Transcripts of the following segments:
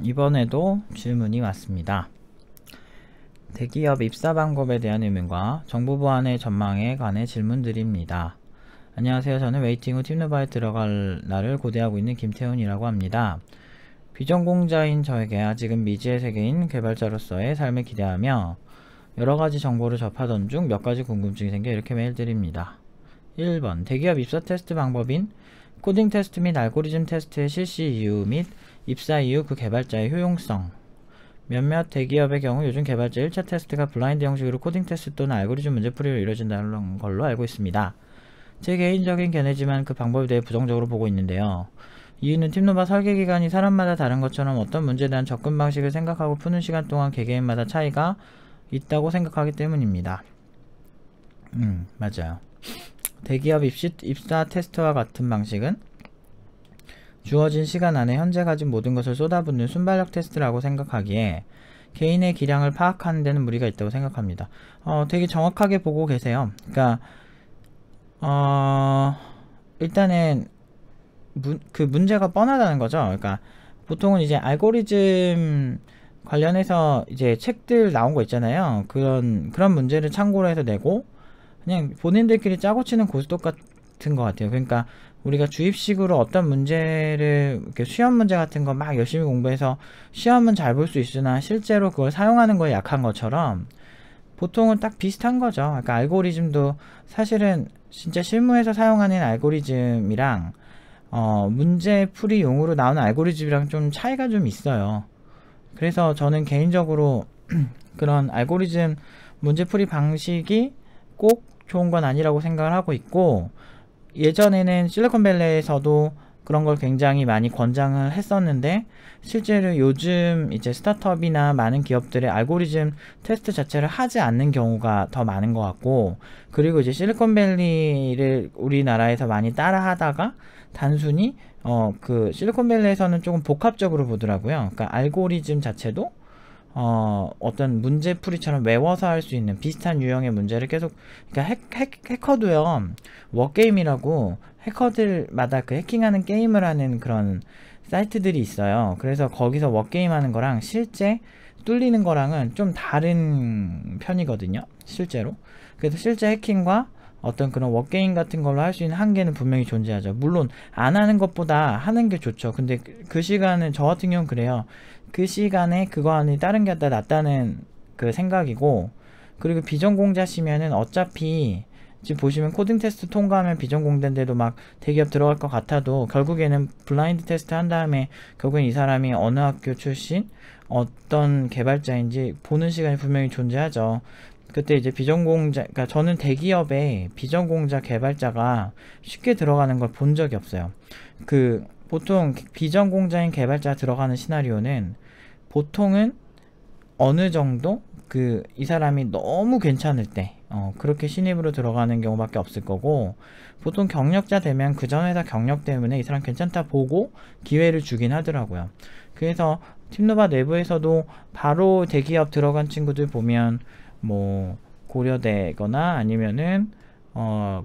이번에도 질문이 왔습니다. 대기업 입사 방법에 대한 의문과 정보 보안의 전망에 관해 질문드립니다. 안녕하세요. 저는 웨이팅 후 팀노바에 들어갈 날을 고대하고 있는 김태훈이라고 합니다. 비전공자인 저에게 아직은 미지의 세계인 개발자로서의 삶을 기대하며 여러가지 정보를 접하던 중 몇 가지 궁금증이 생겨 이렇게 메일 드립니다. 1번 대기업 입사 테스트 방법인 코딩 테스트 및 알고리즘 테스트의 실시 이유 및 입사 이후 그 개발자의 효용성. 몇몇 대기업의 경우 요즘 개발자 1차 테스트가 블라인드 형식으로 코딩 테스트 또는 알고리즘 문제풀이로 이루어진다는 걸로 알고 있습니다. 제 개인적인 견해지만 그 방법에 대해 부정적으로 보고 있는데요. 이유는 팀노바 설계 기간이 사람마다 다른 것처럼 어떤 문제에 대한 접근 방식을 생각하고 푸는 시간 동안 개개인마다 차이가 있다고 생각하기 때문입니다. 맞아요. 대기업 입사 테스트와 같은 방식은 주어진 시간 안에 현재 가진 모든 것을 쏟아붓는 순발력 테스트라고 생각하기에 개인의 기량을 파악하는 데는 무리가 있다고 생각합니다. 되게 정확하게 보고 계세요. 그러니까 일단은 그 문제가 뻔하다는 거죠. 그러니까 보통은 이제 알고리즘 관련해서 이제 책들 나온 거 있잖아요. 그런 문제를 참고로 해서 내고 그냥 본인들끼리 짜고 치는 고스톱 같은 것 같아요. 그러니까 우리가 주입식으로 어떤 문제를 이렇게 시험 문제 같은 거 막 열심히 공부해서 시험은 잘 볼 수 있으나 실제로 그걸 사용하는 거에 약한 것처럼 보통은 딱 비슷한 거죠. 그러니까 알고리즘도 사실은 진짜 실무에서 사용하는 알고리즘이랑 문제풀이용으로 나오는 알고리즘이랑 좀 차이가 좀 있어요. 그래서 저는 개인적으로 그런 알고리즘 문제풀이 방식이 꼭 좋은 건 아니라고 생각을 하고 있고, 예전에는 실리콘밸리에서도 그런 걸 굉장히 많이 권장을 했었는데 실제로 요즘 이제 스타트업이나 많은 기업들의 알고리즘 테스트 자체를 하지 않는 경우가 더 많은 것 같고, 그리고 이제 실리콘밸리를 우리나라에서 많이 따라 하다가 단순히 그 실리콘밸리에서는 조금 복합적으로 보더라고요. 그러니까 알고리즘 자체도 어떤 문제풀이처럼 외워서 할 수 있는 비슷한 유형의 문제를 계속, 그러니까 해커도요, 워게임이라고 해커들마다 그 해킹하는 게임을 하는 그런 사이트들이 있어요. 그래서 거기서 워게임 하는 거랑 실제 뚫리는 거랑은 좀 다른 편이거든요, 실제로. 그래서 실제 해킹과 어떤 그런 워게임 같은 걸로 할 수 있는 한계는 분명히 존재하죠. 물론 안 하는 것보다 하는 게 좋죠. 근데 그 시간은 저 같은 경우는 그래요. 그 시간에 그거 안에 다른 게 낫다는 그 생각이고, 그리고 비전공자시면은 어차피 지금 보시면 코딩 테스트 통과하면 비전공자인데도 막 대기업 들어갈 것 같아도 결국에는 블라인드 테스트 한 다음에 결국엔 이 사람이 어느 학교 출신, 어떤 개발자인지 보는 시간이 분명히 존재하죠. 그때 이제 비전공자, 그러니까 저는 대기업에 비전공자 개발자가 쉽게 들어가는 걸 본 적이 없어요. 그 보통 비전공자인 개발자 들어가는 시나리오는 보통은 어느 정도 이 사람이 너무 괜찮을 때 그렇게 신입으로 들어가는 경우밖에 없을 거고, 보통 경력자 되면 그 전 회사 경력 때문에 이 사람 괜찮다 보고 기회를 주긴 하더라고요. 그래서 팀노바 내부에서도 바로 대기업 들어간 친구들 보면 뭐 고려대거나 아니면은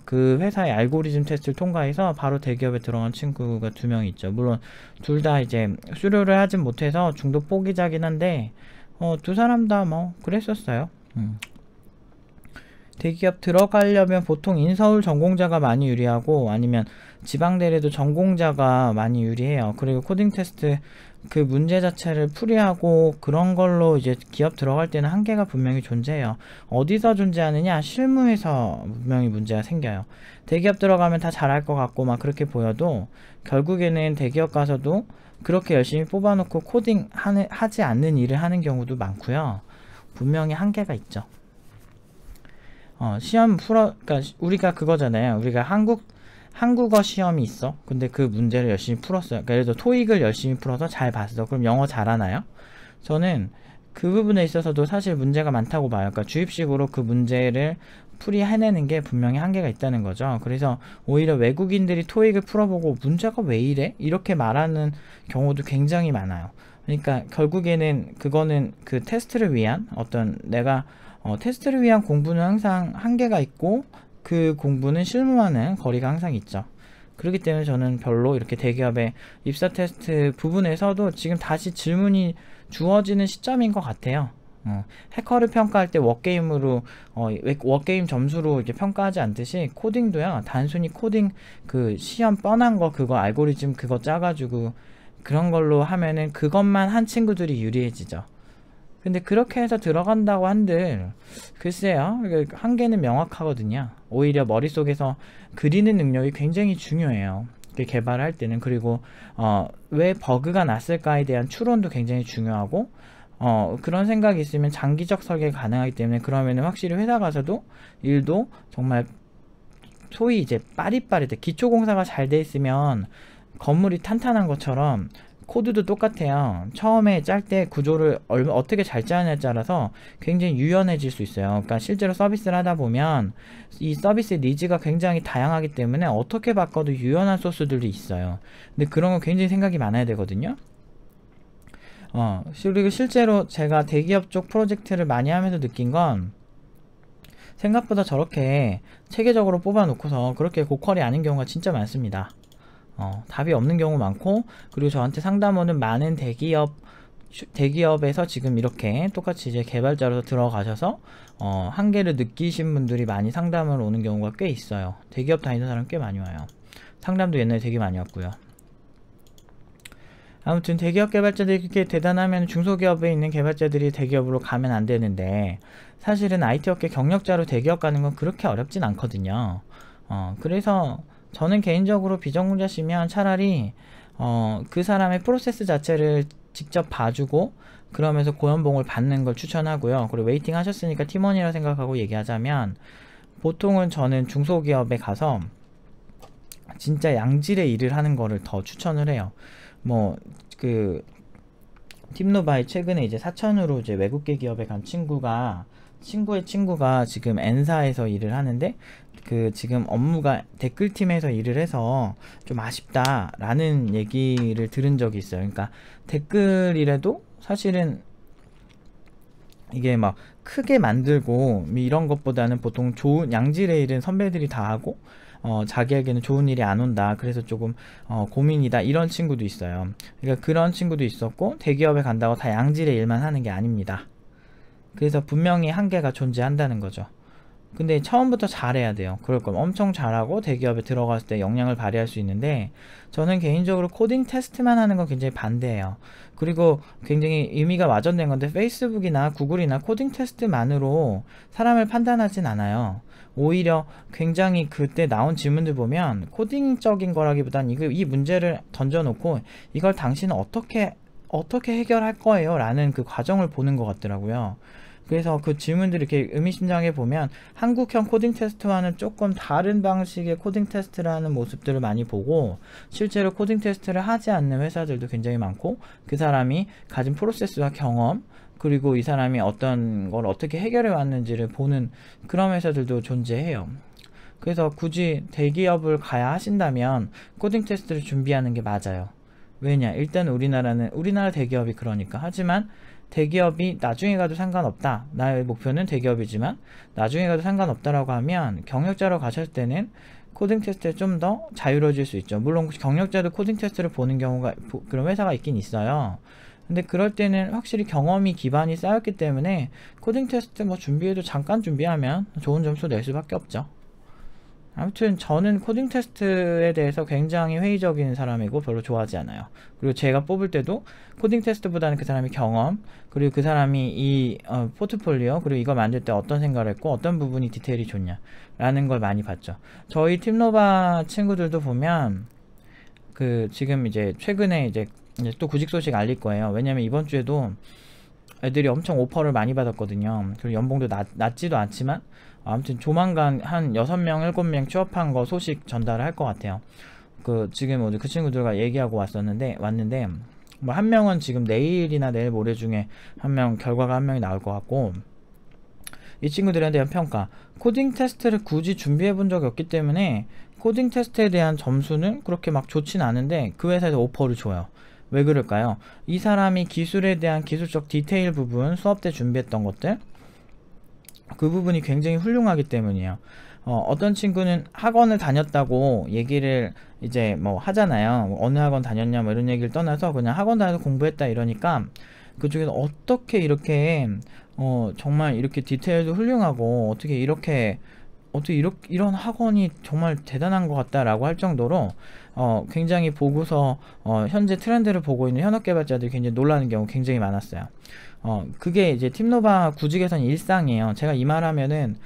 그 회사의 알고리즘 테스트를 통과해서 바로 대기업에 들어간 친구가 2명 있죠. 물론 둘 다 이제 수료를 하진 못해서 중도 포기자긴 한데 두 사람 다 뭐 그랬었어요. 대기업 들어가려면 보통 인서울 전공자가 많이 유리하고 아니면 지방대래도 전공자가 많이 유리해요. 그리고 코딩 테스트 그 문제 자체를 풀이하고 그런 걸로 이제 기업 들어갈 때는 한계가 분명히 존재해요. 어디서 존재하느냐? 실무에서 분명히 문제가 생겨요. 대기업 들어가면 다 잘할 것 같고 막 그렇게 보여도 결국에는 대기업 가서도 그렇게 열심히 뽑아놓고 코딩 하지 않는 일을 하는 경우도 많고요. 분명히 한계가 있죠. 시험 그러니까 우리가 그거잖아요. 우리가 한국어 시험이 있어. 근데 그 문제를 열심히 풀었어요. 그러니까 예를 들어 토익을 열심히 풀어서 잘 봤어. 그럼 영어 잘하나요? 저는 그 부분에 있어서도 사실 문제가 많다고 봐요. 그러니까 주입식으로 그 문제를 풀이해내는 게 분명히 한계가 있다는 거죠. 그래서 오히려 외국인들이 토익을 풀어보고 문제가 왜 이래? 이렇게 말하는 경우도 굉장히 많아요. 그러니까 결국에는 그거는 그 테스트를 위한 내가 테스트를 위한 공부는 항상 한계가 있고 그 공부는 실무와는 거리가 항상 있죠. 그렇기 때문에 저는 별로 이렇게 대기업의 입사 테스트 부분에서도 지금 다시 질문이 주어지는 시점인 것 같아요. 해커를 평가할 때 워게임으로 워게임 점수로 이렇게 평가하지 않듯이 코딩도요, 단순히 코딩 그 시험 뻔한 거 그거 알고리즘 그거 짜가지고 그런 걸로 하면은 그것만 한 친구들이 유리해지죠. 근데 그렇게 해서 들어간다고 한들 글쎄요, 한계는 명확하거든요. 오히려 머릿속에서 그리는 능력이 굉장히 중요해요, 개발할 때는. 그리고 왜 버그가 났을까에 대한 추론도 굉장히 중요하고, 그런 생각이 있으면 장기적 설계가 가능하기 때문에, 그러면은 확실히 회사 가서도 일도 정말 소위 이제 빠릿빠릿해. 기초공사가 잘 돼 있으면 건물이 탄탄한 것처럼 코드도 똑같아요. 처음에 짤 때 구조를 어떻게 잘 짜느냐에 따라서 굉장히 유연해질 수 있어요. 그러니까 실제로 서비스를 하다 보면 이 서비스의 니즈가 굉장히 다양하기 때문에 어떻게 바꿔도 유연한 소스들도 있어요. 근데 그런 거 굉장히 생각이 많아야 되거든요. 그리고 실제로 제가 대기업 쪽 프로젝트를 많이 하면서 느낀 건, 생각보다 저렇게 체계적으로 뽑아 놓고서 그렇게 고퀄이 아닌 경우가 진짜 많습니다. 답이 없는 경우 많고, 그리고 저한테 상담 오는 많은 대기업에서 지금 이렇게 똑같이 이제 개발자로 들어가셔서 한계를 느끼신 분들이 많이 상담을 오는 경우가 꽤 있어요. 대기업 다니는 사람 꽤 많이 와요. 상담도 옛날에 되게 많이 왔고요. 아무튼 대기업 개발자들이 그렇게 대단하면 중소기업에 있는 개발자들이 대기업으로 가면 안 되는데, 사실은 IT 업계 경력자로 대기업 가는 건 그렇게 어렵진 않거든요. 그래서 저는 개인적으로 비전공자시면 차라리 그 사람의 프로세스 자체를 직접 봐주고 그러면서 고연봉을 받는 걸 추천하고요. 그리고 웨이팅 하셨으니까 팀원이라 생각하고 얘기하자면, 보통은 저는 중소기업에 가서 진짜 양질의 일을 하는 거를 더 추천을 해요. 팀노바에 최근에 이제 사천으로 이제 외국계 기업에 간 친구의 친구가 지금 N사에서 일을 하는데, 지금 업무가 댓글팀에서 일을 해서 좀 아쉽다라는 얘기를 들은 적이 있어요. 그러니까 댓글이라도 사실은 이게 막 크게 만들고 이런 것보다는 보통 좋은 양질의 일은 선배들이 다 하고, 자기에게는 좋은 일이 안 온다, 그래서 조금 고민이다, 이런 친구도 있어요. 그러니까 그런 친구도 있었고, 대기업에 간다고 다 양질의 일만 하는 게 아닙니다. 그래서 분명히 한계가 존재한다는 거죠. 근데 처음부터 잘해야 돼요. 그럴 거면 엄청 잘하고 대기업에 들어갔을 때 역량을 발휘할 수 있는데, 저는 개인적으로 코딩 테스트만 하는 건 굉장히 반대해요. 그리고 굉장히 의미가 와전된 건데, 페이스북이나 구글이나 코딩 테스트만으로 사람을 판단하진 않아요. 오히려 굉장히 그때 나온 질문들 보면 코딩적인 거라기보단 이 문제를 던져놓고 이걸 당신은 어떻게 해결할 거예요? 라는 그 과정을 보는 것 같더라고요. 그래서 그 질문들을 이렇게 의미심장해 보면 한국형 코딩 테스트와는 조금 다른 방식의 코딩 테스트를 하는 모습들을 많이 보고, 실제로 코딩 테스트를 하지 않는 회사들도 굉장히 많고, 그 사람이 가진 프로세스와 경험, 그리고 이 사람이 어떤 걸 어떻게 해결해 왔는지를 보는 그런 회사들도 존재해요. 그래서 굳이 대기업을 가야 하신다면 코딩 테스트를 준비하는 게 맞아요. 왜냐, 일단 우리나라 대기업이 그러니까. 하지만 대기업이 나중에 가도 상관없다, 나의 목표는 대기업이지만 나중에 가도 상관없다라고 하면, 경력자로 가셨을 때는 코딩 테스트에 좀 더 자유로워질 수 있죠. 물론 경력자도 코딩 테스트를 보는 경우가, 그런 회사가 있긴 있어요. 근데 그럴 때는 확실히 경험이 기반이 쌓였기 때문에 코딩 테스트 준비해도 잠깐 준비하면 좋은 점수 낼 수밖에 없죠. 아무튼 저는 코딩 테스트에 대해서 굉장히 회의적인 사람이고 별로 좋아하지 않아요. 그리고 제가 뽑을 때도 코딩 테스트보다는 그 사람의 경험, 그리고 그 사람이 이 포트폴리오, 그리고 이걸 만들 때 어떤 생각을 했고 어떤 부분이 디테일이 좋냐 라는 걸 많이 봤죠. 저희 팀노바 친구들도 보면 지금 이제 최근에 이제 또 구직 소식 알릴 거예요. 왜냐면 이번 주에도 애들이 엄청 오퍼를 많이 받았거든요. 그리고 연봉도 낮지도 않지만, 아무튼 조만간 한 6명, 7명 취업한 거 소식 전달을 할 것 같아요. 지금 그 친구들과 얘기하고 왔는데, 한 명은 지금 내일이나 내일 모레 중에 결과가 한 명이 나올 것 같고, 이 친구들에 대한 평가, 코딩 테스트를 굳이 준비해 본 적이 없기 때문에 코딩 테스트에 대한 점수는 그렇게 막 좋진 않은데 그 회사에서 오퍼를 줘요. 왜 그럴까요? 이 사람이 기술에 대한 기술적 디테일 부분, 수업 때 준비했던 것들, 그 부분이 굉장히 훌륭하기 때문이에요. 어떤 친구는 학원을 다녔다고 얘기를 이제 뭐 하잖아요. 어느 학원 다녔냐 뭐 이런 얘기를 떠나서 그냥 학원 다녀서 공부했다 이러니까, 그중에서 어떻게 이렇게 정말 이렇게 디테일도 훌륭하고 어떻게 이런 학원이 정말 대단한 것 같다라고 할 정도로 굉장히 보고서 현재 트렌드를 보고 있는 현업 개발자들이 굉장히 놀라는 경우 굉장히 많았어요. 그게 이제 팀노바 구직에서는 일상이에요. 제가 이 말하면은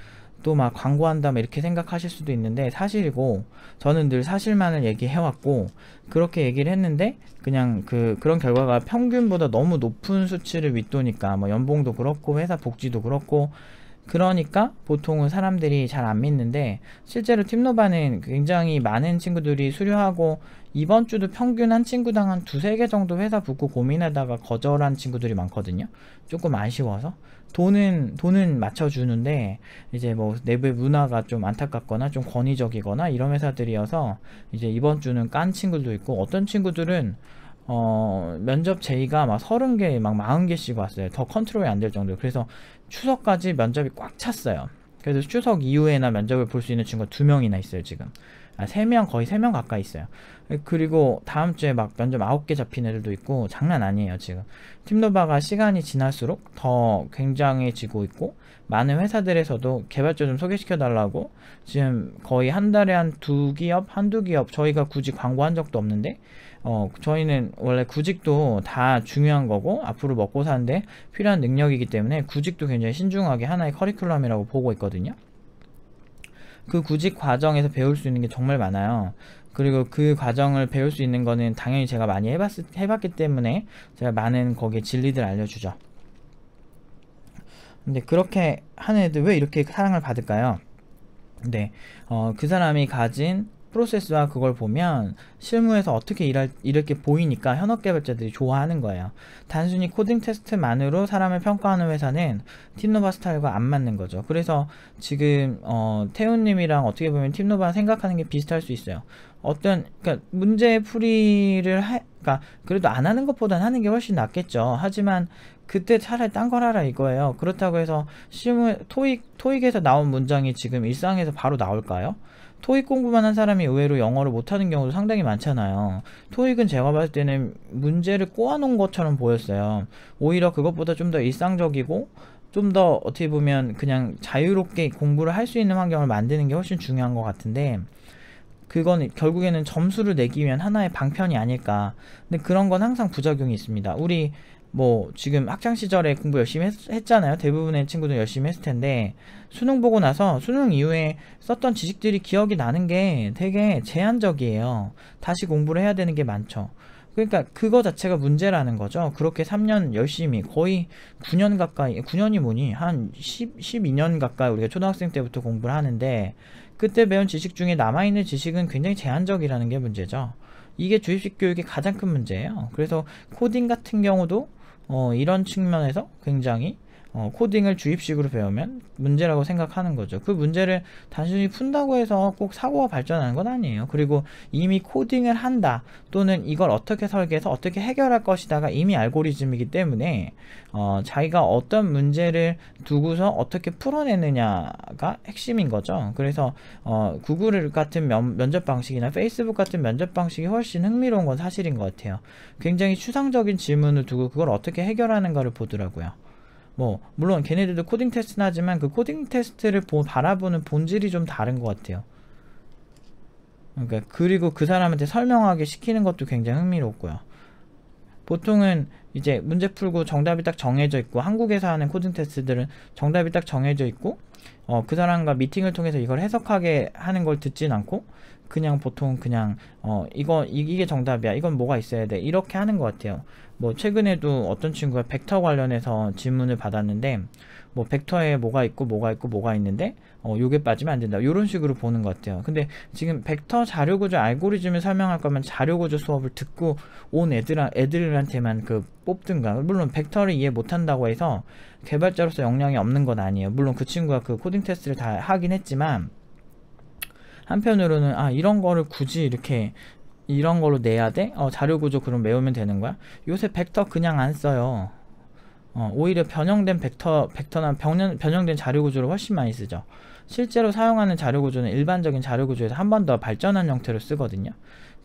또 막 광고한다 막 이렇게 생각하실 수도 있는데 사실이고, 저는 늘 사실만을 얘기해왔고 그렇게 얘기를 했는데, 그냥 그런 결과가 평균보다 너무 높은 수치를 윗도니까, 뭐 연봉도 그렇고 회사 복지도 그렇고, 그러니까 보통은 사람들이 잘 안 믿는데, 실제로 팀노바는 굉장히 많은 친구들이 수료하고 이번 주도 평균 한 친구당 한 두세 개 정도 회사 붙고 고민하다가 거절한 친구들이 많거든요. 조금 아쉬워서. 돈은 맞춰주는데 이제 뭐 내부의 문화가 좀 안타깝거나 좀 권위적이거나 이런 회사들이어서 이제 이번 주는 깐 친구들도 있고, 어떤 친구들은 면접 제의가 막 30개 막 40개씩 왔어요. 더 컨트롤이 안 될 정도로. 그래서 추석까지 면접이 꽉 찼어요. 그래서 추석 이후에나 면접을 볼 수 있는 친구가 2명이나 있어요 지금. 3명, 거의 3명 가까이 있어요. 그리고 다음 주에 막 면접 9개 잡힌 애들도 있고, 장난 아니에요 지금. 팀노바가 시간이 지날수록 더 굉장해지고 있고, 많은 회사들에서도 개발자 좀 소개시켜 달라고 지금 거의 한 달에 한두 기업, 저희가 굳이 광고한 적도 없는데, 저희는 원래 구직도 다 중요한 거고 앞으로 먹고 사는데 필요한 능력이기 때문에 구직도 굉장히 신중하게 하나의 커리큘럼이라고 보고 있거든요. 그 구직 과정에서 배울 수 있는 게 정말 많아요. 그리고 그 과정을 배울 수 있는 거는 당연히 제가 많이 해봤기 때문에 제가 많은 거기에 진리들 알려주죠. 근데 그렇게 하는 애들 왜 이렇게 사랑을 받을까요? 네, 그 사람이 가진 프로세스와 그걸 보면 실무에서 어떻게 이렇게 보이니까 현업 개발자들이 좋아하는 거예요. 단순히 코딩 테스트만으로 사람을 평가하는 회사는 팀노바 스타일과 안 맞는 거죠. 그래서 지금 태훈님이랑 어떻게 보면 팀노바 생각하는 게 비슷할 수 있어요. 그러니까 문제 풀이를 그러니까 그래도 안 하는 것보단 하는 게 훨씬 낫겠죠. 하지만 그때 차라리 딴 걸 하라 이거예요. 그렇다고 해서 실무 토익에서 나온 문장이 지금 일상에서 바로 나올까요? 토익 공부만 한 사람이 의외로 영어를 못하는 경우도 상당히 많잖아요. 토익은 제가 봤을 때는 문제를 꼬아놓은 것처럼 보였어요. 오히려 그것보다 좀 더 일상적이고 좀 더 어떻게 보면 그냥 자유롭게 공부를 할 수 있는 환경을 만드는 게 훨씬 중요한 것 같은데, 그건 결국에는 점수를 내기 위한 하나의 방편이 아닐까. 근데 그런 건 항상 부작용이 있습니다. 우리 뭐 지금 학창 시절에 공부 열심히 했잖아요. 대부분의 친구들 열심히 했을 텐데, 수능 보고 나서 수능 이후에 썼던 지식들이 기억이 나는 게 되게 제한적이에요. 다시 공부를 해야 되는 게 많죠. 그러니까 그거 자체가 문제라는 거죠. 그렇게 3년 열심히 거의 9년 가까이, 9년이 뭐니 한 12년 가까이 우리가 초등학생 때부터 공부를 하는데, 그때 배운 지식 중에 남아있는 지식은 굉장히 제한적이라는 게 문제죠. 이게 주입식 교육의 가장 큰 문제예요. 그래서 코딩 같은 경우도 이런 측면에서 굉장히 코딩을 주입식으로 배우면 문제라고 생각하는 거죠. 그 문제를 단순히 푼다고 해서 꼭 사고가 발전하는 건 아니에요. 그리고 이미 코딩을 한다, 또는 이걸 어떻게 설계해서 어떻게 해결할 것이다가 이미 알고리즘이기 때문에 자기가 어떤 문제를 두고서 어떻게 풀어내느냐가 핵심인 거죠. 그래서 구글 같은 면접 방식이나 페이스북 같은 면접 방식이 훨씬 흥미로운 건 사실인 것 같아요. 굉장히 추상적인 질문을 두고 그걸 어떻게 해결하는가를 보더라고요. 뭐 물론 걔네들도 코딩 테스트는 하지만 그 코딩 테스트를 바라보는 본질이 좀 다른 것 같아요. 그러니까 그리고 그 사람한테 설명하게 시키는 것도 굉장히 흥미롭고요. 보통은 이제 문제 풀고 정답이 딱 정해져 있고, 한국에서 하는 코딩 테스트들은 정답이 딱 정해져 있고 그 사람과 미팅을 통해서 이걸 해석하게 하는 걸 듣진 않고, 그냥 보통 그냥 이게 정답이야, 이건 뭐가 있어야 돼, 이렇게 하는 것 같아요. 뭐 최근에도 어떤 친구가 벡터 관련해서 질문을 받았는데, 뭐 벡터에 뭐가 있고 뭐가 있는데 요게 빠지면 안 된다, 이런 식으로 보는 것 같아요. 근데 지금 벡터 자료구조 알고리즘을 설명할 거면 자료구조 수업을 듣고 온 애들한테만 뽑든가. 물론 벡터를 이해 못한다고 해서 개발자로서 역량이 없는 건 아니에요. 물론 그 친구가 그 코딩 테스트를 다 하긴 했지만, 한편으로는 이런 거를 굳이 이런 걸로 내야 돼? 자료구조 그럼 외우면 되는 거야? 요새 벡터 그냥 안 써요. 오히려 변형된 벡터나 변형된 자료구조를 훨씬 많이 쓰죠. 실제로 사용하는 자료구조는 일반적인 자료구조에서 한 번 더 발전한 형태로 쓰거든요.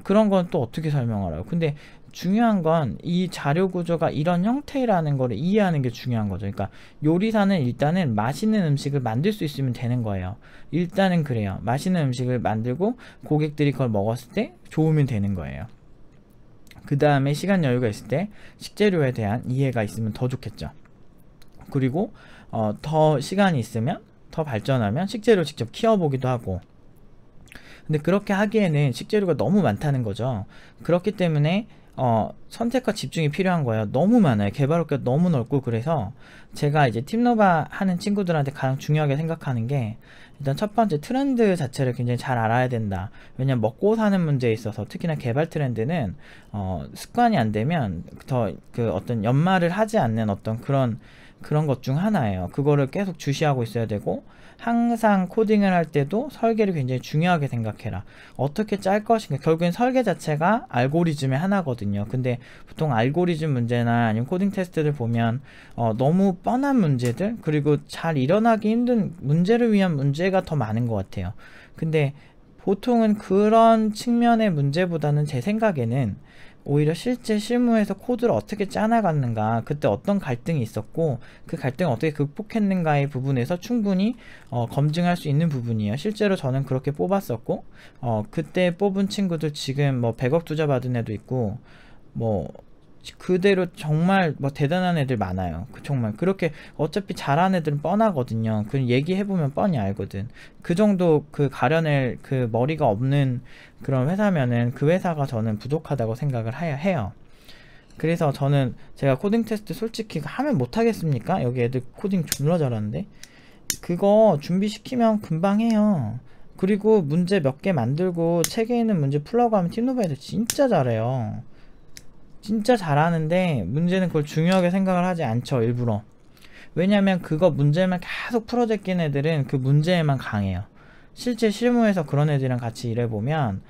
그런 건 또 어떻게 설명하라고. 근데 중요한 건 이 자료구조가 이런 형태라는 거를 이해하는 게 중요한 거죠. 그러니까 요리사는 일단은 맛있는 음식을 만들 수 있으면 되는 거예요. 일단은 그래요. 맛있는 음식을 만들고 고객들이 그걸 먹었을 때 좋으면 되는 거예요. 그 다음에 시간 여유가 있을 때 식재료에 대한 이해가 있으면 더 좋겠죠. 그리고 더 시간이 있으면, 더 발전하면 식재료 직접 키워보기도 하고. 근데 그렇게 하기에는 식재료가 너무 많다는 거죠. 그렇기 때문에 선택과 집중이 필요한 거예요. 너무 많아요. 개발업계가 너무 넓고. 그래서 제가 이제 팀노바 하는 친구들한테 가장 중요하게 생각하는 게, 일단 첫 번째 트렌드 자체를 굉장히 잘 알아야 된다. 왜냐면 먹고 사는 문제에 있어서 특히나 개발 트렌드는 습관이 안 되면 더 그 어떤 연마를 하지 않는 어떤 그런 것 중 하나예요. 그거를 계속 주시하고 있어야 되고, 항상 코딩을 할 때도 설계를 굉장히 중요하게 생각해라. 어떻게 짤 것인가. 결국엔 설계 자체가 알고리즘의 하나거든요. 근데 보통 알고리즘 문제나 아니면 코딩 테스트를 보면 너무 뻔한 문제들, 그리고 잘 일어나기 힘든 문제를 위한 문제가 더 많은 것 같아요. 근데 보통은 그런 측면의 문제보다는 제 생각에는 오히려 실제 실무에서 코드를 어떻게 짜나갔는가, 그때 어떤 갈등이 있었고 그 갈등을 어떻게 극복했는가의 부분에서 충분히 검증할 수 있는 부분이에요. 실제로 저는 그렇게 뽑았었고, 그때 뽑은 친구들 지금 뭐 100억 투자 받은 애도 있고, 뭐 그대로 정말 뭐 대단한 애들 많아요. 정말 그렇게 어차피 잘하는 애들은 뻔하거든요. 그 얘기해보면 뻔히 알거든. 그 정도 그 가려낼 그 머리가 없는 그런 회사면은 그 회사가 저는 부족하다고 생각을 해요. 그래서 저는 제가 코딩 테스트 솔직히 하면 못하겠습니까? 여기 애들 코딩 존나 잘하는데. 그거 준비시키면 금방 해요. 그리고 문제 몇 개 만들고 책에 있는 문제 풀라고 하면 팀노바 애들 진짜 잘해요. 진짜 잘하는데 문제는 그걸 중요하게 생각을 하지 않죠, 일부러. 왜냐면 그거 문제만 계속 풀어 제낀 애들은 그 문제에만 강해요. 실제 실무에서 그런 애들이랑 같이 일해보면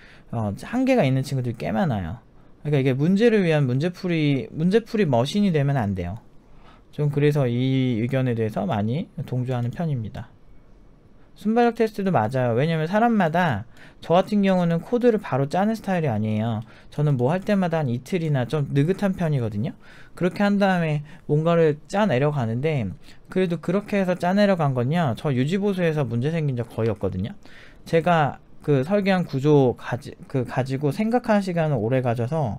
한계가 있는 친구들이 꽤 많아요. 그러니까 이게 문제를 위한 문제풀이 머신이 되면 안 돼요. 좀 그래서 이 의견에 대해서 많이 동조하는 편입니다. 순발력 테스트도 맞아요. 왜냐면 사람마다, 저 같은 경우는 코드를 바로 짜는 스타일이 아니에요. 저는 뭐 할 때마다 한 이틀이나 좀 느긋한 편이거든요. 그렇게 한 다음에 뭔가를 짜내려 가는데, 그래도 그렇게 해서 짜내려 간 건요, 저 유지보수에서 문제 생긴 적 거의 없거든요. 제가 그 설계한 구조 가지고 생각하는 시간을 오래 가져서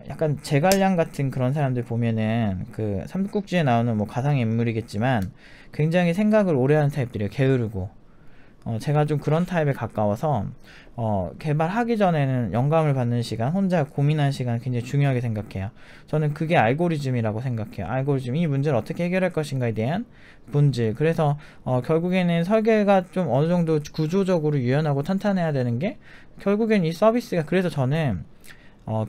약간 제갈량 같은 그런 사람들 보면은 그 삼국지에 나오는 뭐 가상의 인물이겠지만 굉장히 생각을 오래 하는 타입들이에요. 게으르고. 제가 좀 그런 타입에 가까워서 개발하기 전에는 영감을 받는 시간, 혼자 고민하는 시간 굉장히 중요하게 생각해요. 저는 그게 알고리즘이라고 생각해요. 알고리즘, 이 문제를 어떻게 해결할 것인가에 대한 본질. 그래서 결국에는 설계가 좀 어느 정도 구조적으로 유연하고 탄탄해야 되는 게, 결국엔 이 서비스가, 그래서 저는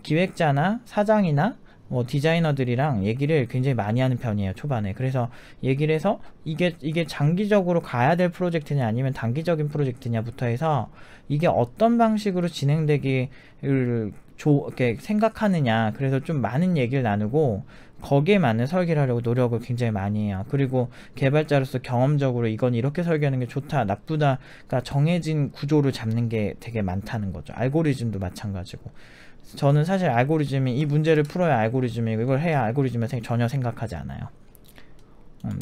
기획자나 사장이나 뭐 디자이너들이랑 얘기를 굉장히 많이 하는 편이에요, 초반에. 그래서 얘기를 해서 이게 장기적으로 가야 될 프로젝트냐 아니면 단기적인 프로젝트냐부터 해서 이게 어떤 방식으로 진행되기를 이렇게 생각하느냐, 그래서 좀 많은 얘기를 나누고 거기에 맞는 설계를 하려고 노력을 굉장히 많이 해요. 그리고 개발자로서 경험적으로 이건 이렇게 설계하는 게 좋다, 나쁘다, 그러니까 정해진 구조를 잡는 게 되게 많다는 거죠. 알고리즘도 마찬가지고. 저는 사실 알고리즘이, 이 문제를 풀어야 알고리즘이고 이걸 해야 알고리즘을 전혀 생각하지 않아요.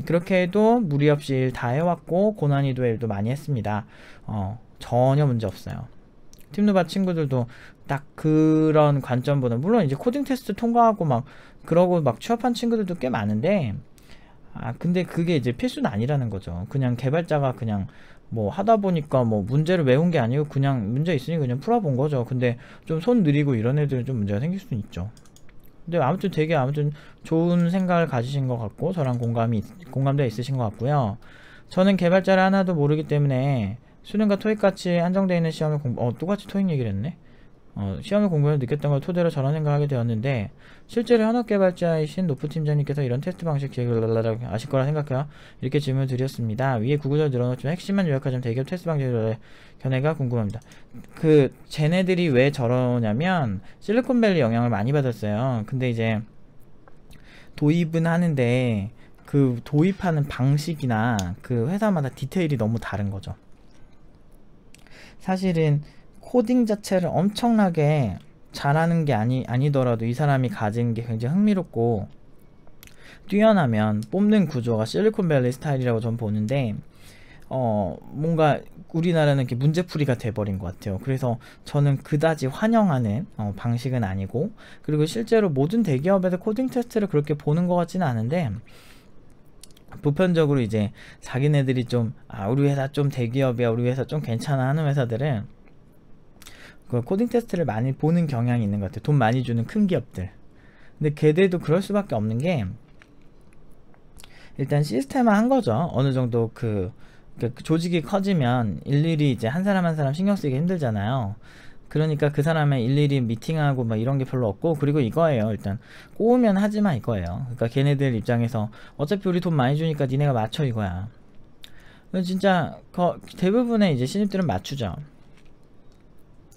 그렇게 해도 무리 없이 일 다 해왔고 고난이도 일도 많이 했습니다. 전혀 문제 없어요. 팀노바 친구들도 딱 그런 관점보다, 물론 이제 코딩 테스트 통과하고 막 그러고 막 취업한 친구들도 꽤 많은데, 근데 그게 이제 필수는 아니라는 거죠. 그냥 개발자가 그냥 뭐 하다 보니까 뭐 문제를 외운 게 아니고 그냥 문제 있으니 그냥 풀어본 거죠. 근데 좀 손 느리고 이런 애들은 좀 문제가 생길 수는 있죠. 근데 아무튼 되게 좋은 생각을 가지신 것 같고, 저랑 공감대 있으신 것 같고요. 저는 개발자를 하나도 모르기 때문에 수능과 토익같이 한정되어 있는 시험을 똑같이 토익 얘기를 했네. 시험을 공부해서 느꼈던 걸 토대로 저런 생각을 하게 되었는데, 실제로 현업 개발자이신 노프 팀장님께서 이런 테스트 방식 기획을 아실 거라 생각해요. 이렇게 질문을 드렸습니다. 위에 구구절 늘어놓지만 핵심만 요약하자면 대기업 테스트 방식의 견해가 궁금합니다. 쟤네들이 왜 저러냐면 실리콘밸리 영향을 많이 받았어요. 근데 이제 도입은 하는데 그 도입하는 방식이나 그 회사마다 디테일이 너무 다른 거죠. 사실은 코딩 자체를 엄청나게 잘하는 게 아니더라도 이 사람이 가진 게 굉장히 흥미롭고 뛰어나면 뽑는 구조가 실리콘밸리 스타일이라고 전 보는데, 뭔가 우리나라는 이렇게 문제풀이가 돼버린 것 같아요. 그래서 저는 그다지 환영하는 방식은 아니고, 그리고 실제로 모든 대기업에서 코딩 테스트를 그렇게 보는 것 같지는 않은데, 보편적으로 이제 자기네들이 좀 우리 회사 좀 대기업이야, 우리 회사 좀 괜찮아 하는 회사들은 그 코딩 테스트를 많이 보는 경향이 있는 것 같아요. 돈 많이 주는 큰 기업들. 근데 걔들도 그럴 수밖에 없는 게, 일단 시스템화 한 거죠. 어느 정도 그 조직이 커지면 일일이 이제 한 사람 한 사람 신경 쓰기 힘들잖아요. 그러니까 그 사람의 일일이 미팅하고 막 이런 게 별로 없고, 그리고 이거예요. 일단 꼬우면 하지마 이거예요. 그러니까 걔네들 입장에서 어차피 우리 돈 많이 주니까 니네가 맞춰 이거야. 진짜 대부분의 이제 신입들은 맞추죠.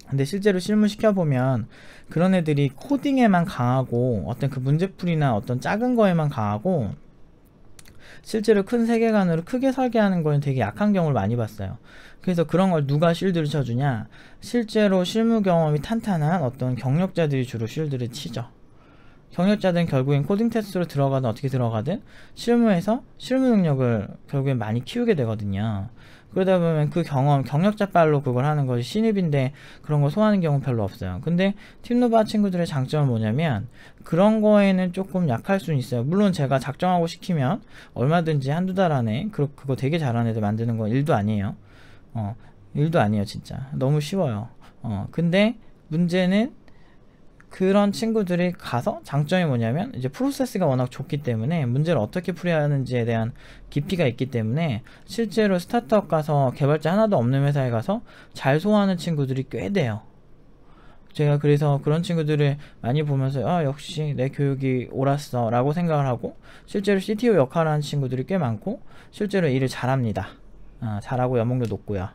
근데 실제로 실무 시켜보면 그런 애들이 코딩에만 강하고 어떤 그 문제풀이나 어떤 작은 거에만 강하고, 실제로 큰 세계관으로 크게 설계하는 거는 되게 약한 경우를 많이 봤어요. 그래서 그런 걸 누가 쉴드를 쳐주냐, 실제로 실무 경험이 탄탄한 어떤 경력자들이 주로 쉴드를 치죠. 경력자들은 결국엔 코딩 테스트로 들어가든 어떻게 들어가든 실무에서 실무 능력을 결국엔 많이 키우게 되거든요. 그러다 보면 그 경력자 빨로 그걸 하는 것이 신입인데 그런 거 소화하는 경우 별로 없어요. 근데 팀노바 친구들의 장점은 뭐냐면 그런 거에는 조금 약할 수는 있어요. 물론 제가 작정하고 시키면 얼마든지 한두 달 안에 그거 되게 잘하는 애들 만드는 건 일도 아니에요. 일도 아니에요. 진짜 너무 쉬워요. 근데 문제는 그런 친구들이 가서 장점이 뭐냐면 이제 프로세스가 워낙 좋기 때문에 문제를 어떻게 풀어야 하는지에 대한 깊이가 있기 때문에 실제로 스타트업 가서 개발자 하나도 없는 회사에 가서 잘 소화하는 친구들이 꽤 돼요. 제가 그래서 그런 친구들을 많이 보면서 역시 내 교육이 옳았어 라고 생각을 하고, 실제로 CTO 역할을 하는 친구들이 꽤 많고 실제로 일을 잘합니다. 잘하고 연봉도 높고요.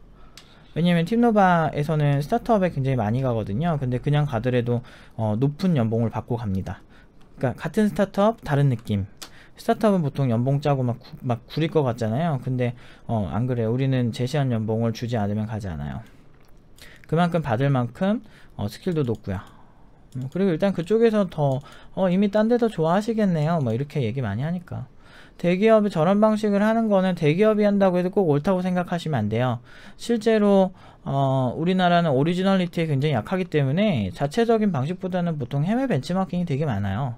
왜냐면 팀노바에서는 스타트업에 굉장히 많이 가거든요. 근데 그냥 가더라도 높은 연봉을 받고 갑니다. 그러니까 같은 스타트업 다른 느낌. 스타트업은 보통 연봉 짜고 막 구릴 것 같잖아요. 근데 안 그래요. 우리는 제시한 연봉을 주지 않으면 가지 않아요. 그만큼 받을 만큼 스킬도 높고요. 그리고 일단 그쪽에서 더 이미 딴 데도 좋아하시겠네요. 뭐 이렇게 얘기 많이 하니까. 대기업이 저런 방식을 하는 거는 대기업이 한다고 해도 꼭 옳다고 생각하시면 안 돼요. 실제로 우리나라는 오리지널리티에 굉장히 약하기 때문에 자체적인 방식보다는 보통 해외 벤치마킹이 되게 많아요.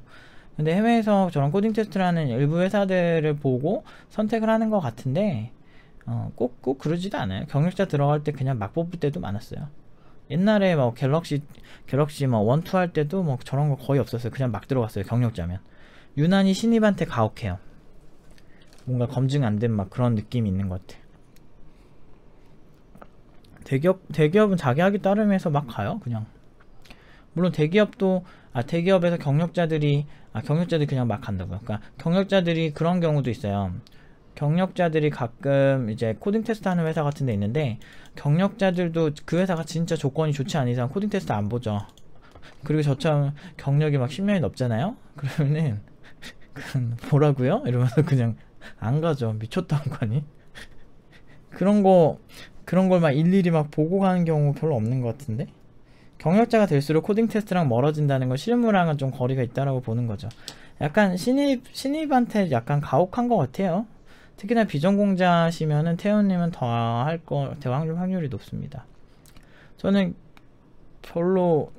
근데 해외에서 저런 코딩 테스트를 하는 일부 회사들을 보고 선택을 하는 것 같은데 꼭 그러지도 않아요. 경력자 들어갈 때 그냥 막 뽑을 때도 많았어요. 옛날에 뭐 갤럭시 뭐 원투 할 때도 뭐 저런 거 거의 없었어요. 그냥 막 들어갔어요. 경력자면. 유난히 신입한테 가혹해요. 뭔가 검증 안 된 막 그런 느낌이 있는 것 같아. 대기업은 자기 하기 따름해서 막 가요. 그냥. 물론 대기업도 대기업에서 경력자들이 그냥 막 간다고요. 그러니까 경력자들이 그런 경우도 있어요. 경력자들이 가끔 이제 코딩 테스트 하는 회사 같은 데 있는데, 경력자들도 그 회사가 진짜 조건이 좋지 않은 이상 코딩 테스트 안 보죠. 그리고 저처럼 경력이 막 10년이 넘잖아요. 그러면은 뭐라고요? 이러면서 그냥 안 가죠. 미쳤다는 거 아니? 그런 걸 막 일일이 막 보고 가는 경우 별로 없는 것 같은데? 경력자가 될수록 코딩 테스트랑 멀어진다는 건 실무랑은 좀 거리가 있다라고 보는 거죠. 약간 신입한테 약간 가혹한 것 같아요. 특히나 비전공자시면은 태훈님은 더 될 확률이 높습니다. 저는 별로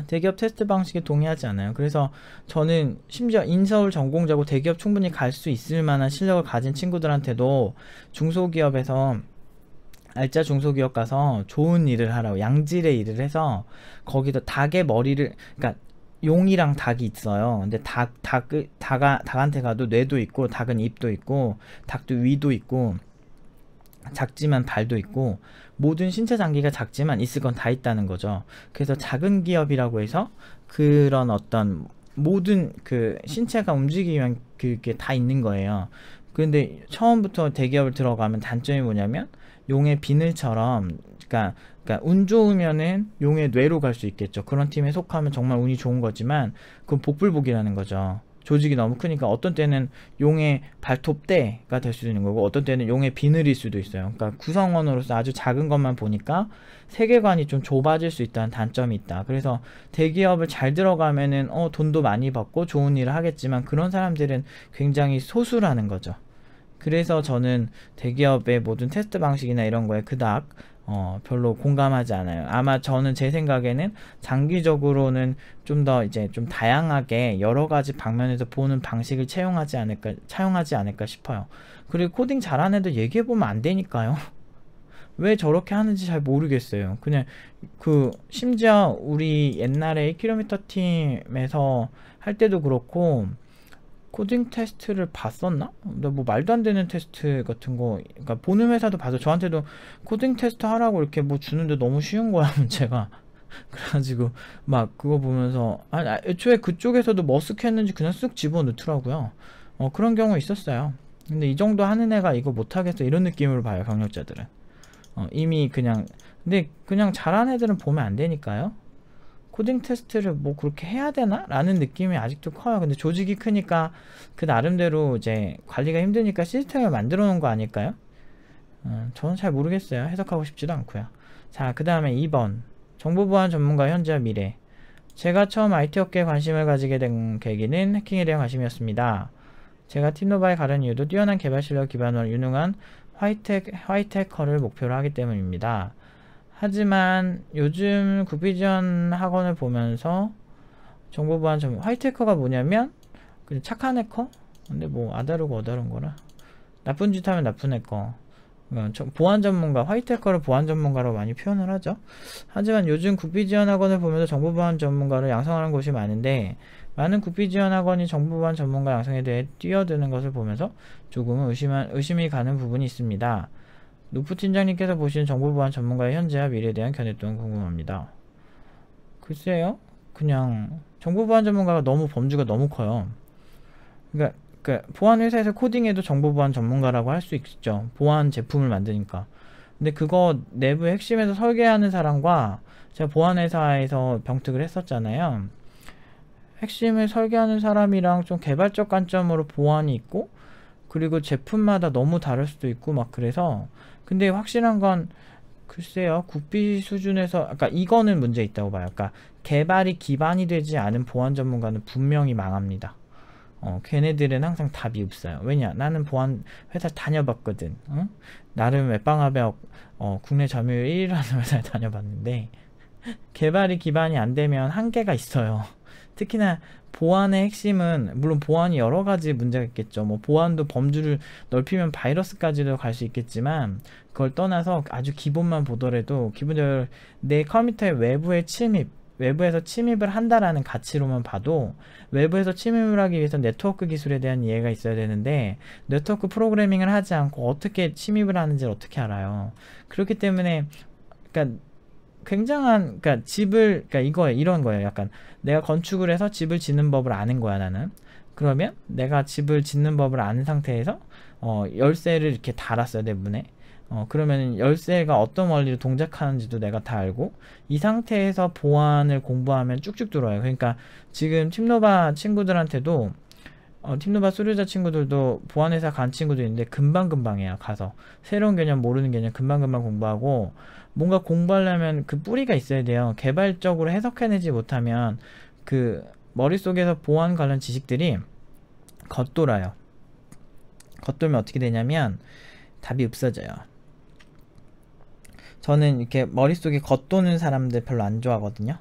대기업 테스트 방식에 동의하지 않아요. 그래서 저는 심지어 인서울 전공자고 대기업 충분히 갈 수 있을 만한 실력을 가진 친구들한테도 중소기업에서 알짜 중소기업 가서 좋은 일을 하라고, 양질의 일을 해서 거기다 닭의 머리를, 그러니까 용이랑 닭이 있어요. 근데 닭한테 가도 뇌도 있고, 닭은 입도 있고, 닭도 위도 있고, 작지만 발도 있고, 모든 신체 장기가 작지만 있을 건 다 있다는 거죠. 그래서 작은 기업이라고 해서 그런 어떤 모든 그 신체가 움직이기 위한 그게 다 있는 거예요. 근데 처음부터 대기업을 들어가면 단점이 뭐냐면 용의 비늘처럼, 그러니까 운 좋으면은 용의 뇌로 갈 수 있겠죠. 그런 팀에 속하면 정말 운이 좋은 거지만 그건 복불복이라는 거죠. 조직이 너무 크니까 어떤 때는 용의 발톱대가 될 수도 있는 거고 어떤 때는 용의 비늘일 수도 있어요. 그러니까 구성원으로서 아주 작은 것만 보니까 세계관이 좀 좁아질 수 있다는 단점이 있다. 그래서 대기업을 잘 들어가면은 돈도 많이 받고 좋은 일을 하겠지만 그런 사람들은 굉장히 소수라는 거죠. 그래서 저는 대기업의 모든 테스트 방식이나 이런 거에 그닥 별로 공감하지 않아요. 아마 저는 제 생각에는 장기적으로는 좀 더 이제 좀 다양하게 여러 가지 방면에서 보는 방식을 차용하지 않을까 싶어요. 그리고 코딩 잘하는 애들 얘기해보면 안 되니까요. 왜 저렇게 하는지 잘 모르겠어요. 그냥 심지어 우리 옛날에 1km 팀에서 할 때도 그렇고 코딩 테스트를 봤었나? 근데 뭐 말도 안 되는 테스트 같은 거, 그러니까 보는 회사도 봐서 저한테도 코딩 테스트 하라고 이렇게 뭐 주는데 너무 쉬운 거야, 문제가. 그래가지고 막 그거 보면서 애초에 그쪽에서도 머쓱했는지 그냥 쓱 집어넣더라고요. 그런 경우 있었어요. 근데 이 정도 하는 애가 이거 못하겠어 이런 느낌으로 봐요, 경력자들은. 이미 근데 그냥 잘하는 애들은 보면 안 되니까요. 코딩 테스트를 뭐 그렇게 해야 되나? 라는 느낌이 아직도 커요. 근데 조직이 크니까 그 나름대로 이제 관리가 힘드니까 시스템을 만들어 놓은 거 아닐까요? 저는 잘 모르겠어요. 해석하고 싶지도 않고요. 자, 그 다음에 2번 정보보안 전문가 현재와 미래. 제가 처음 IT 업계에 관심을 가지게 된 계기는 해킹에 대한 관심이었습니다. 제가 팀노바에 가는 이유도 뛰어난 개발 실력 기반으로 유능한 화이트 해커를 목표로 하기 때문입니다. 하지만 요즘 구비지원 학원을 보면서 정보보안 화이트 해커가 뭐냐면 그냥 착한 해커? 근데 뭐 아다르고 어다른 거라 나쁜 짓 하면 나쁜 해커. 보안 전문가, 화이트 해커를 보안 전문가로 많이 표현을 하죠. 하지만 요즘 구비지원 학원을 보면서 정보보안 전문가를 양성하는 곳이 많은데 많은 구비지원 학원이 정보보안 전문가 양성에 대해 뛰어드는 것을 보면서 조금은 의심이 가는 부분이 있습니다. 노프 팀장님께서 보시는 정보보안 전문가의 현재와 미래에 대한 견해 또한 궁금합니다. 글쎄요, 그냥 정보보안 전문가가 너무 범주가 너무 커요. 그러니까 보안 회사에서 코딩해도 정보보안 전문가라고 할 수 있죠. 보안 제품을 만드니까. 근데 그거 내부 핵심에서 설계하는 사람과 제가 보안 회사에서 병특을 했었잖아요. 핵심을 설계하는 사람이랑 좀 개발적 관점으로 보안이 있고 그리고 제품마다 너무 다를 수도 있고 막 그래서 근데 확실한 건 글쎄요, 국비 수준에서 아까 이거는 문제 있다고 봐요. 그러니까 개발이 기반이 되지 않은 보안 전문가는 분명히 망합니다. 걔네들은 항상 답이 없어요. 왜냐, 나는 보안 회사 다녀봤거든. 나름 웹방화벽 국내 점유율 1위라는 회사에 다녀봤는데 개발이 기반이 안 되면 한계가 있어요. 특히나 보안의 핵심은 물론 보안이 여러 가지 문제가 있겠죠. 뭐 보안도 범주를 넓히면 바이러스까지도 갈 수 있겠지만 그걸 떠나서 아주 기본만 보더라도 기본적으로 내 컴퓨터의 외부에서 침입을 한다라는 가치로만 봐도 외부에서 침입을 하기 위해서 네트워크 기술에 대한 이해가 있어야 되는데 네트워크 프로그래밍을 하지 않고 어떻게 침입을 하는지를 어떻게 알아요. 그렇기 때문에 그러니까 굉장한 이런 거예요. 약간 내가 건축을 해서 집을 짓는 법을 아는 거야, 나는. 그러면 내가 집을 짓는 법을 아는 상태에서 열쇠를 이렇게 달았어요, 내 문에. 그러면 열쇠가 어떤 원리로 동작하는지도 내가 다 알고 이 상태에서 보안을 공부하면 쭉쭉 들어와요. 그러니까 지금 팀노바 친구들한테도 팀노바 수료자 친구들도 보안회사 간 친구들 있는데 금방금방 해요. 가서 새로운 개념 모르는 개념 금방금방 공부하고 뭔가 공부하려면 그 뿌리가 있어야 돼요. 개발적으로 해석해내지 못하면 그 머릿속에서 보안 관련 지식들이 겉돌아요. 겉돌면 어떻게 되냐면 답이 없어져요. 저는 이렇게 머릿속에 겉도는 사람들 별로 안 좋아하거든요.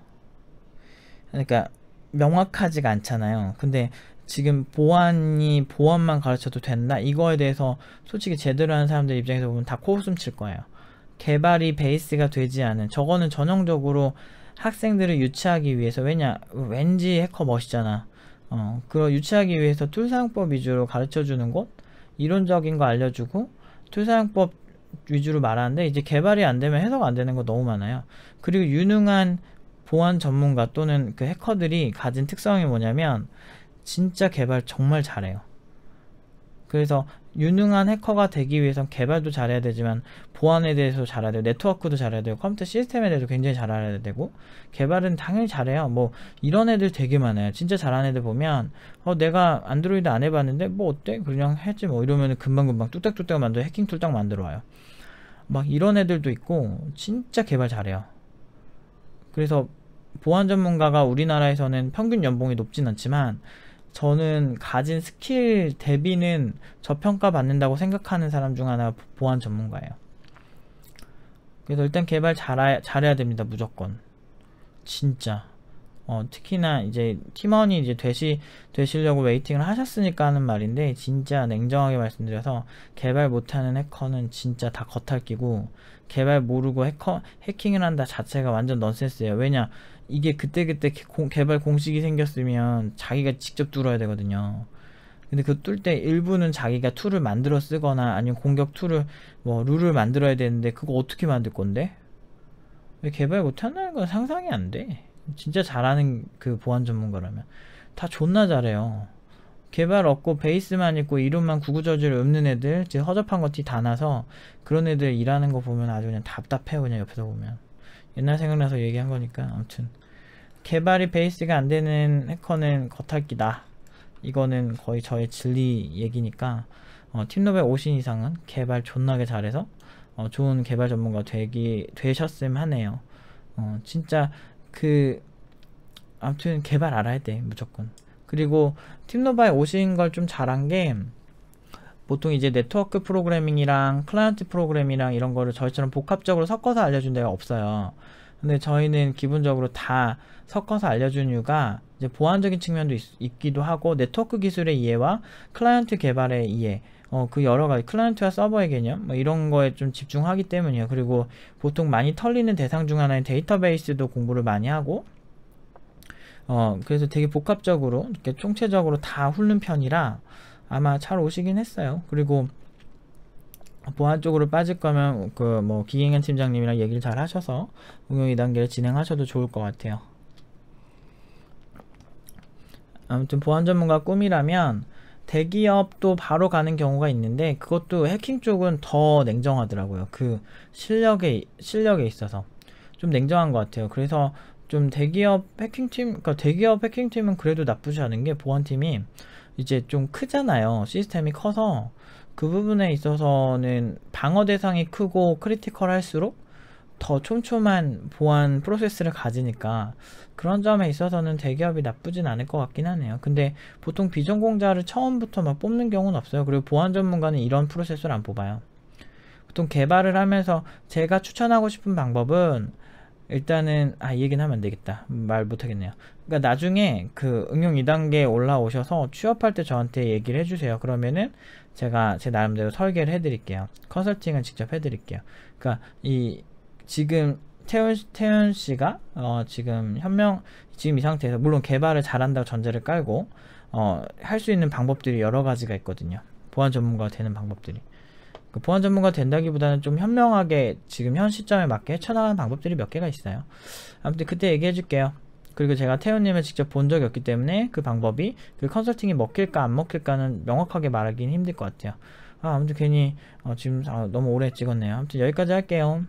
그러니까 명확하지가 않잖아요. 근데 지금 보안만 가르쳐도 된다? 이거에 대해서 솔직히 제대로 하는 사람들 입장에서 보면 다 코웃음 칠 거예요. 개발이 베이스가 되지 않은 저거는 전형적으로 학생들을 유치하기 위해서 왠지 해커 멋있잖아. 그거 유치하기 위해서 툴 사용법 위주로 가르쳐주는 곳 이론적인 거 알려주고 툴 사용법 위주로 말하는데 이제 개발이 안 되면 해석 안 되는 거 너무 많아요. 그리고 유능한 보안 전문가 또는 그 해커들이 가진 특성이 뭐냐면 진짜 개발 정말 잘해요. 그래서 유능한 해커가 되기 위해선 개발도 잘해야 되지만 보안에 대해서 잘해야 되고 네트워크도 잘해야 되고 컴퓨터 시스템에 대해서 굉장히 잘 알아야 되고 개발은 당연히 잘해요. 뭐 이런 애들 되게 많아요. 진짜 잘하는 애들 보면 내가 안드로이드 안 해봤는데 뭐 어때? 그냥 했지 뭐 이러면 금방금방 뚝딱뚝딱 만들어 해킹 툴 딱 만들어 와요. 막 이런 애들도 있고 진짜 개발 잘해요. 그래서 보안 전문가가 우리나라에서는 평균 연봉이 높진 않지만 저는 가진 스킬 대비는 저평가 받는다고 생각하는 사람 중 하나가 보안 전문가예요. 그래서 일단 개발 잘해야 됩니다. 무조건. 진짜. 특히나 이제 팀원이 이제 되시려고 웨이팅을 하셨으니까 하는 말인데, 진짜 냉정하게 말씀드려서 개발 못하는 해커는 진짜 다 겉핥기고, 개발 모르고 해킹을 한다 자체가 완전 넌센스예요. 왜냐, 이게 그때그때 개발 공식이 생겼으면 자기가 직접 뚫어야 되거든요. 근데 그 뚫을 때 일부는 자기가 툴을 만들어 쓰거나 아니면 공격 툴을 뭐 룰을 만들어야 되는데 그거 어떻게 만들 건데? 왜 개발 못한다는 건 상상이 안 돼. 진짜 잘하는 그 보안 전문가라면 다 존나 잘해요. 개발 없고 베이스만 있고 이름만 구구절절 읊는 애들, 제 허접한 거 티 다 나서 그런 애들 일하는 거 보면 아주 그냥 답답해요. 그냥 옆에서 보면. 옛날 생각나서 얘기한 거니까. 아무튼 개발이 베이스가 안 되는 해커는 겉핥기다. 이거는 거의 저의 진리 얘기니까 팀노베 오신 이상은 개발 존나게 잘해서 좋은 개발 전문가 되셨음 하네요. 진짜 아무튼 개발 알아야 돼 무조건. 그리고 팀노바에 오신 걸 좀 잘한 게, 보통 이제 네트워크 프로그래밍이랑 클라이언트 프로그래밍이랑 이런 거를 저희처럼 복합적으로 섞어서 알려준 데가 없어요. 근데 저희는 기본적으로 다 섞어서 알려준 이유가 이제 보안적인 측면도 있기도 하고, 네트워크 기술의 이해와 클라이언트 개발의 이해, 그 여러 가지 클라이언트와 서버의 개념 뭐 이런 거에 좀 집중하기 때문이에요. 그리고 보통 많이 털리는 대상 중 하나인 데이터베이스도 공부를 많이 하고, 그래서 되게 복합적으로 이렇게 총체적으로 다 훑는 편이라 아마 잘 오시긴 했어요. 그리고 보안 쪽으로 빠질 거면 뭐 기갱현 팀장님이랑 얘기를 잘 하셔서 응용 2단계를 진행하셔도 좋을 것 같아요. 아무튼 보안 전문가 꿈이라면 대기업도 바로 가는 경우가 있는데, 그것도 해킹 쪽은 더 냉정하더라고요. 그 실력에 있어서 좀 냉정한 것 같아요. 그래서 좀 대기업 해킹팀은 그래도 나쁘지 않은 게, 보안팀이 이제 좀 크잖아요. 시스템이 커서 그 부분에 있어서는 방어 대상이 크고 크리티컬 할수록 더 촘촘한 보안 프로세스를 가지니까 그런 점에 있어서는 대기업이 나쁘진 않을 것 같긴 하네요. 근데 보통 비전공자를 처음부터 막 뽑는 경우는 없어요. 그리고 보안 전문가는 이런 프로세스를 안 뽑아요. 보통 개발을 하면서 제가 추천하고 싶은 방법은, 일단은 이 얘기는 하면 안 되겠다. 말 못하겠네요. 그러니까 나중에 그 응용 2단계에 올라오셔서 취업할 때 저한테 얘기를 해주세요. 그러면은 제가 제 나름대로 설계를 해드릴게요. 컨설팅은 직접 해드릴게요. 그러니까 지금 태훈 씨가 지금 지금 이 상태에서 물론 개발을 잘한다고 전제를 깔고 할 수 있는 방법들이 여러 가지가 있거든요. 보안 전문가가 되는 방법들이. 보안 전문가 된다기보다는 좀 현명하게 지금 현 시점에 맞게 헤쳐나가는 방법들이 몇 개가 있어요. 아무튼 그때 얘기해 줄게요. 그리고 제가 태훈님을 직접 본 적이 없기 때문에 그 방법이, 그 컨설팅이 먹힐까 안 먹힐까는 명확하게 말하기는 힘들 것 같아요. 아무튼 괜히 지금 너무 오래 찍었네요. 아무튼 여기까지 할게요.